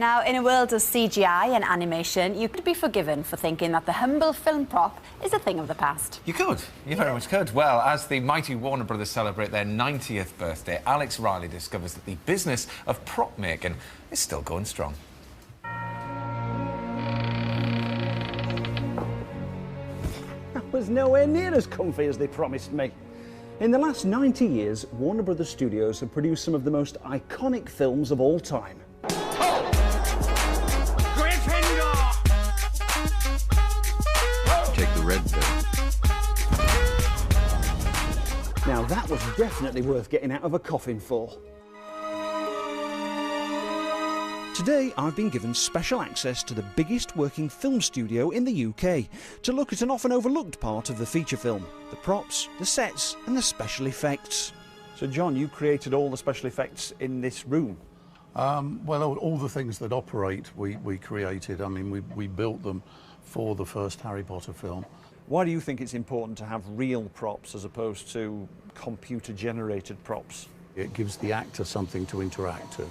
Now, in a world of CGI and animation, you could be forgiven for thinking that the humble film prop is a thing of the past. You could. You very much could. Well, as the mighty Warner Brothers celebrate their 90th birthday, Alex Riley discovers that the business of prop making is still going strong. That was nowhere near as comfy as they promised me. In the last 90 years, Warner Brothers Studios have produced some of the most iconic films of all time. Take the red pill. Now that was definitely worth getting out of a coffin for. Today I've been given special access to the biggest working film studio in the UK to look at an often overlooked part of the feature film, the props, the sets and the special effects. So John, you created all the special effects in this room? Well, all the things that operate we created. I mean, we built them for the first Harry Potter film. Why do you think it's important to have real props as opposed to computer-generated props? It gives the actor something to interact to.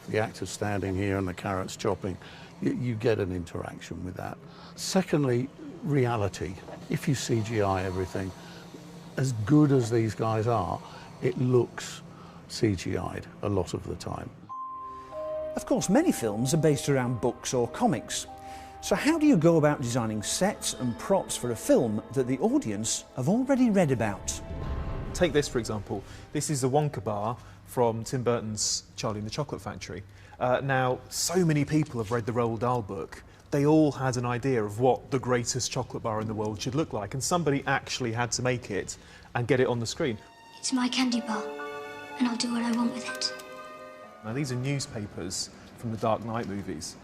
The actor's standing here and the carrot's chopping. You get an interaction with that. Secondly, reality. If you CGI everything, as good as these guys are, it looks CGI'd a lot of the time. Of course, many films are based around books or comics. So how do you go about designing sets and props for a film that the audience have already read about? Take this, for example. This is a Wonka bar from Tim Burton's Charlie and the Chocolate Factory. Now, so many people have read the Roald Dahl book. They all had an idea of what the greatest chocolate bar in the world should look like, and somebody actually had to make it and get it on the screen. It's my candy bar, and I'll do what I want with it. Now, these are newspapers from the Dark Knight movies.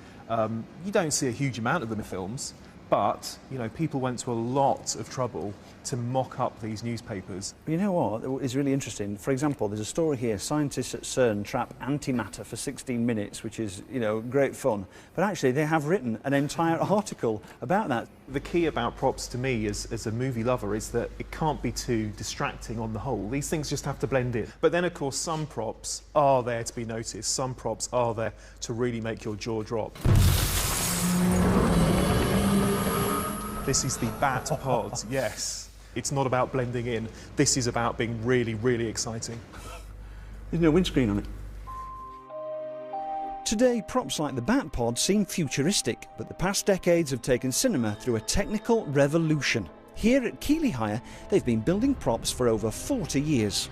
You don't see a huge amount of them in films, but, you know, people went to a lot of trouble to mock up these newspapers. You know what is really interesting? For example, there's a story here, scientists at CERN trap antimatter for 16 minutes, which is, you know, great fun. But actually, they have written an entire article about that. The key about props to me as a movie lover is that it can't be too distracting on the whole. These things just have to blend in. But then, of course, some props are there to be noticed. Some props are there to really make your jaw drop. This is the bat pod, yes. It's not about blending in. This is about being really, really exciting. There's no windscreen on it. Today, props like the bat pod seem futuristic, but the past decades have taken cinema through a technical revolution. Here at Keeley, they've been building props for over 40 years.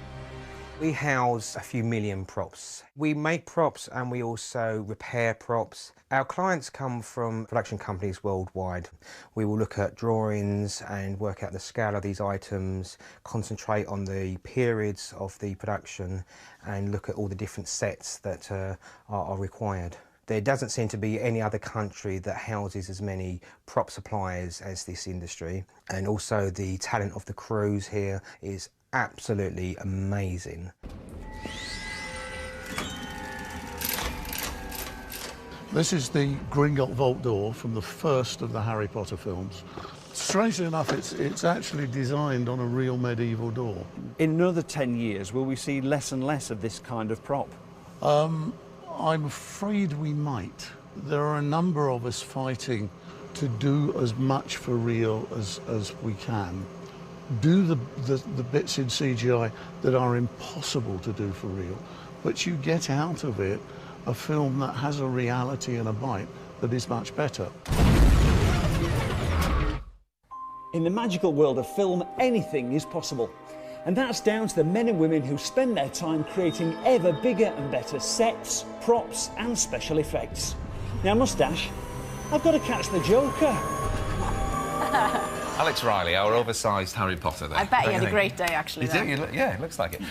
We house a few million props. We make props and we also repair props. Our clients come from production companies worldwide. We will look at drawings and work out the scale of these items, concentrate on the periods of the production and look at all the different sets that are required. There doesn't seem to be any other country that houses as many prop suppliers as this industry, and also the talent of the crews here is absolutely amazing. This is the Gringotts vault door from the first of the Harry Potter films. Strangely enough, it's actually designed on a real medieval door. In another 10 years, will we see less and less of this kind of prop? I'm afraid we might. There are a number of us fighting to do as much for real as we can. Do the bits in CGI that are impossible to do for real, but you get out of it a film that has a reality and a bite that is much better. In the magical world of film, anything is possible. And that's down to the men and women who spend their time creating ever bigger and better sets, props and special effects. Now, Moustache, I've got to catch the Joker. Alex Riley, our oversized Harry Potter there. I bet you had a great day, actually. You do? Yeah, it looks like it.